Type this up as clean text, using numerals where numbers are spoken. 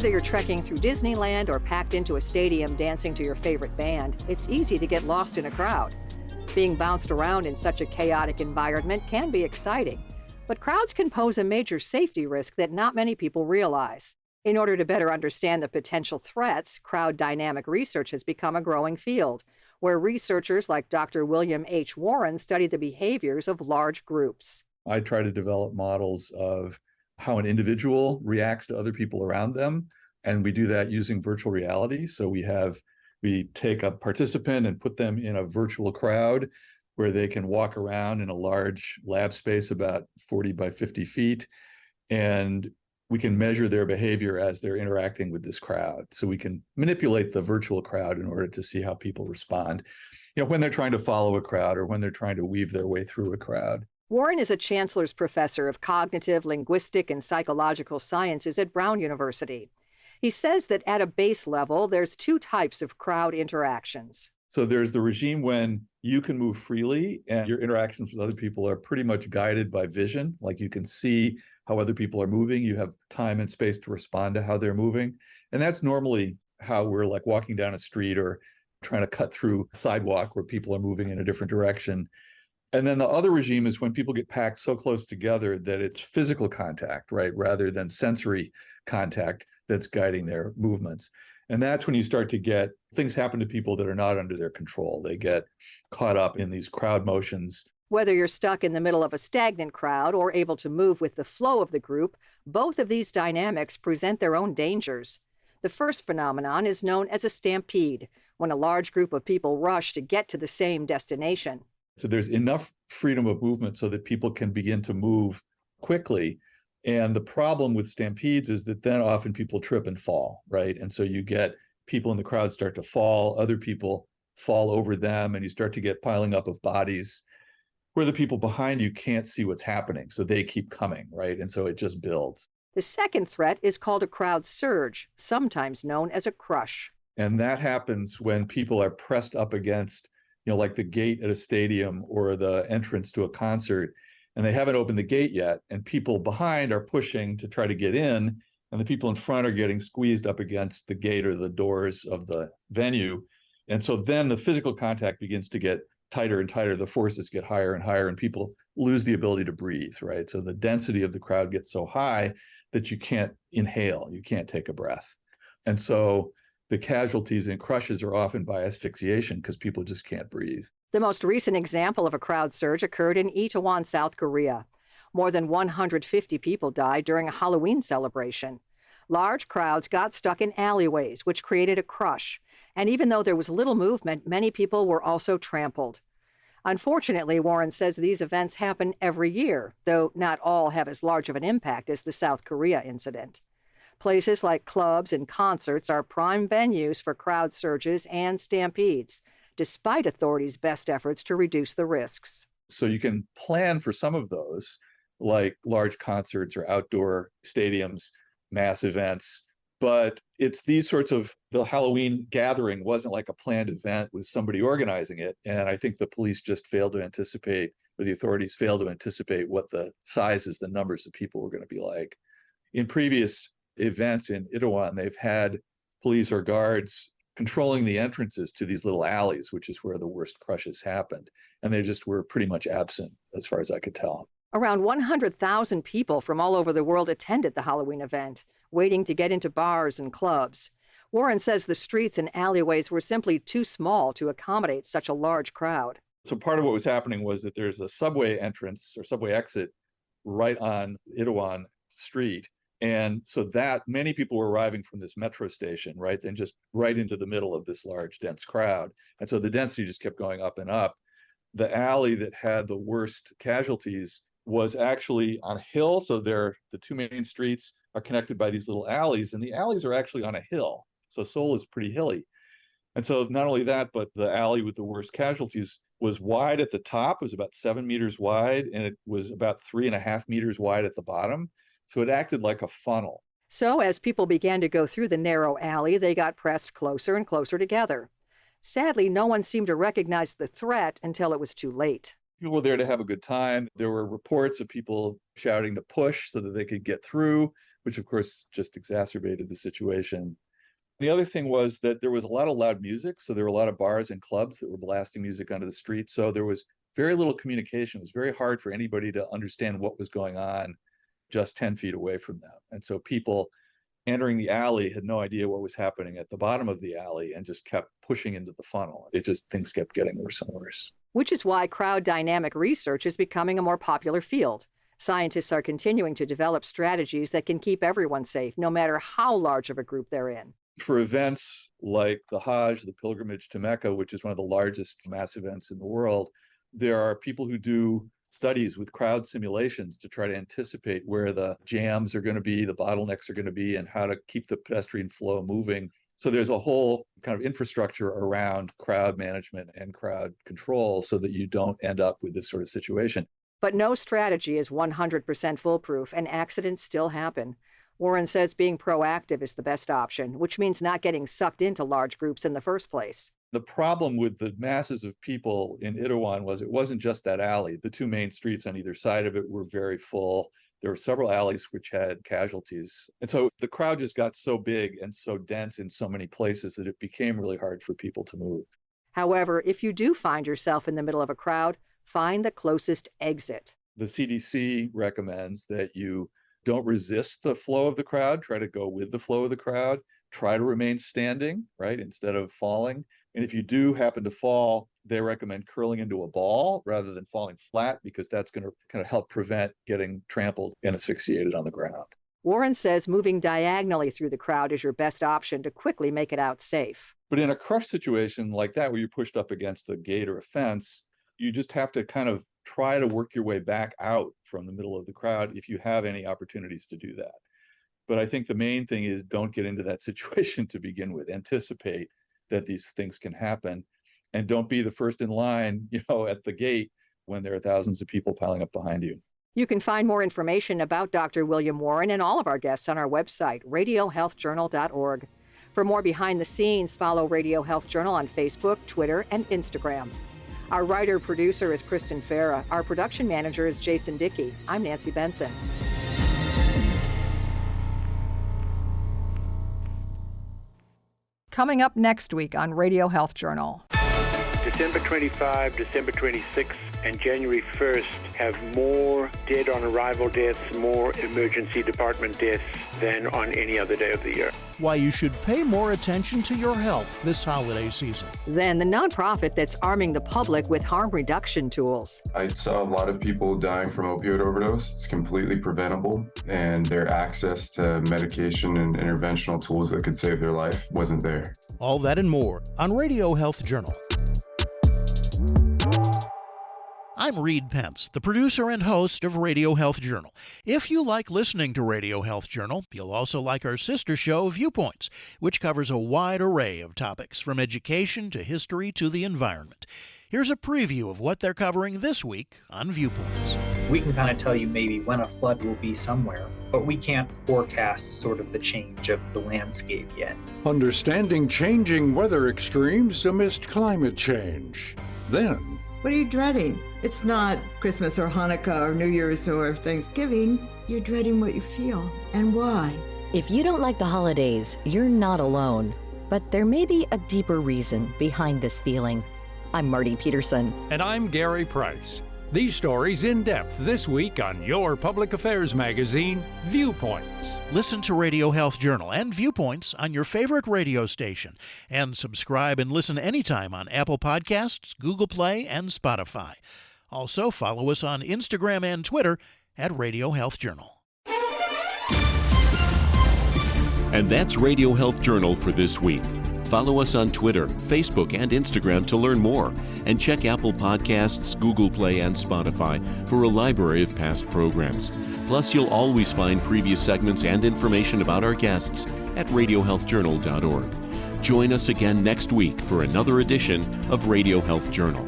Whether you're trekking through Disneyland or packed into a stadium dancing to your favorite band, it's easy to get lost in a crowd. Being bounced around in such a chaotic environment can be exciting, but crowds can pose a major safety risk that not many people realize. In order to better understand the potential threats, crowd dynamic research has become a growing field, where researchers like Dr. William H. Warren study the behaviors of large groups. I try to develop models of how an individual reacts to other people around them, and we do that using virtual reality. So we take a participant and put them in a virtual crowd where they can walk around in a large lab space about 40 by 50 feet, and we can measure their behavior as they're interacting with this crowd. So we can manipulate the virtual crowd in order to see how people respond, when they're trying to follow a crowd or when they're trying to weave their way through a crowd. Warren is a chancellor's professor of cognitive, linguistic, and psychological sciences at Brown University. He says that at a base level, there's two types of crowd interactions. So there's the regime when you can move freely and your interactions with other people are pretty much guided by vision. Like you can see how other people are moving. You have time and space to respond to how they're moving. And that's normally how we're like walking down a street or trying to cut through a sidewalk where people are moving in a different direction. And then the other regime is when people get packed so close together that it's physical contact, right, rather than sensory contact that's guiding their movements. And that's when you start to get things happen to people that are not under their control. They get caught up in these crowd motions. Whether you're stuck in the middle of a stagnant crowd or able to move with the flow of the group, both of these dynamics present their own dangers. The first phenomenon is known as a stampede, when a large group of people rush to get to the same destination. So there's enough freedom of movement so that people can begin to move quickly. And the problem with stampedes is that then often people trip and fall, right? And so you get people in the crowd start to fall, other people fall over them, and you start to get piling up of bodies where the people behind you can't see what's happening. So they keep coming, right? And so it just builds. The second threat is called a crowd surge, sometimes known as a crush. And that happens when people are pressed up against, like the gate at a stadium or the entrance to a concert, and they haven't opened the gate yet, and people behind are pushing to try to get in, and the people in front are getting squeezed up against the gate or the doors of the venue. And so then the physical contact begins to get tighter and tighter, the forces get higher and higher, and people lose the ability to breathe, right? So the density of the crowd gets so high that you can't inhale, you can't take a breath. And so the casualties in crushes are often by asphyxiation because people just can't breathe. The most recent example of a crowd surge occurred in Itaewon, South Korea. More than 150 people died during a Halloween celebration. Large crowds got stuck in alleyways, which created a crush. And even though there was little movement, many people were also trampled. Unfortunately, Warren says these events happen every year, though not all have as large of an impact as the South Korea incident. Places like clubs and concerts are prime venues for crowd surges and stampedes, despite authorities' best efforts to reduce the risks. So you can plan for some of those, like large concerts or outdoor stadiums, mass events. But it's these sorts of, the Halloween gathering wasn't like a planned event with somebody organizing it. And I think the police just failed to anticipate, or the authorities failed to anticipate what the sizes, the numbers of people were going to be like. In previous events in Itaewon, they've had police or guards controlling the entrances to these little alleys, which is where the worst crushes happened. And they just were pretty much absent, as far as I could tell. Around 100,000 people from all over the world attended the Halloween event, waiting to get into bars and clubs. Warren says the streets and alleyways were simply too small to accommodate such a large crowd. So part of what was happening was that there's a subway entrance or subway exit right on Itaewon Street. And so that many people were arriving from this metro station, right, then just right into the middle of this large, dense crowd. And so the density just kept going up and up. The alley that had the worst casualties was actually on a hill. So the two main streets are connected by these little alleys, and the alleys are actually on a hill. So Seoul is pretty hilly. And so not only that, but the alley with the worst casualties was wide at the top. It was about 7 meters wide, and it was about 3.5 meters wide at the bottom. So it acted like a funnel. So as people began to go through the narrow alley, they got pressed closer and closer together. Sadly, no one seemed to recognize the threat until it was too late. People were there to have a good time. There were reports of people shouting to push so that they could get through. which of course just exacerbated the situation. The other thing was that there was a lot of loud music. So there were a lot of bars and clubs that were blasting music onto the street. So there was very little communication. It was very hard for anybody to understand what was going on just 10 feet away from them. And so people entering the alley had no idea what was happening at the bottom of the alley and just kept pushing into the funnel. Things kept getting worse and worse. Which is why crowd dynamic research is becoming a more popular field. Scientists are continuing to develop strategies that can keep everyone safe, no matter how large of a group they're in. For events like the Hajj, the pilgrimage to Mecca, which is one of the largest mass events in the world, there are people who do studies with crowd simulations to try to anticipate where the jams are going to be, the bottlenecks are going to be, and how to keep the pedestrian flow moving. So there's a whole kind of infrastructure around crowd management and crowd control so that you don't end up with this sort of situation. But no strategy is 100% foolproof, and accidents still happen. Warren says being proactive is the best option, which means not getting sucked into large groups in the first place. The problem with the masses of people in Itaewon was it wasn't just that alley. The two main streets on either side of it were very full. There were several alleys which had casualties. And so the crowd just got so big and so dense in so many places that it became really hard for people to move. However, if you do find yourself in the middle of a crowd, find the closest exit. The CDC recommends that you don't resist the flow of the crowd, try to go with the flow of the crowd, try to remain standing, right, instead of falling. And if you do happen to fall, they recommend curling into a ball rather than falling flat, because that's going to kind of help prevent getting trampled and asphyxiated on the ground. Warren says moving diagonally through the crowd is your best option to quickly make it out safe. But in a crush situation like that, where you're pushed up against a gate or a fence, you just have to kind of try to work your way back out from the middle of the crowd if you have any opportunities to do that. But I think the main thing is don't get into that situation to begin with. Anticipate that these things can happen, and don't be the first in line, at the gate when there are thousands of people piling up behind you. You can find more information about Dr. William Warren and all of our guests on our website, radiohealthjournal.org. For more behind the scenes, follow Radio Health Journal on Facebook, Twitter, and Instagram. Our writer-producer is Kristen Farah. Our production manager is Jason Dickey. I'm Nancy Benson. Coming up next week on Radio Health Journal. December 25, December 26, and January 1st have more dead on arrival deaths, more emergency department deaths than on any other day of the year. Why you should pay more attention to your health this holiday season. Then the nonprofit that's arming the public with harm reduction tools. I saw a lot of people dying from opioid overdose. It's completely preventable, and their access to medication and interventional tools that could save their life wasn't there. All that and more on Radio Health Journal. I'm Reed Pence, the producer and host of Radio Health Journal. If you like listening to Radio Health Journal, you'll also like our sister show, Viewpoints, which covers a wide array of topics from education to history to the environment. Here's a preview of what they're covering this week on Viewpoints. We can kind of tell you maybe when a flood will be somewhere, but we can't forecast sort of the change of the landscape yet. Understanding changing weather extremes amidst climate change. Then, what are you dreading? It's not Christmas or Hanukkah or New Year's or Thanksgiving. You're dreading what you feel and why. If you don't like the holidays, you're not alone. But there may be a deeper reason behind this feeling. I'm Marty Peterson. And I'm Gary Price. These stories in depth this week on your public affairs magazine, Viewpoints. Listen to Radio Health Journal and Viewpoints on your favorite radio station. And subscribe and listen anytime on Apple Podcasts, Google Play, and Spotify. Also, follow us on Instagram and Twitter at Radio Health Journal. And that's Radio Health Journal for this week. Follow us on Twitter, Facebook, and Instagram to learn more. And check Apple Podcasts, Google Play, and Spotify for a library of past programs. Plus, you'll always find previous segments and information about our guests at radiohealthjournal.org. Join us again next week for another edition of Radio Health Journal.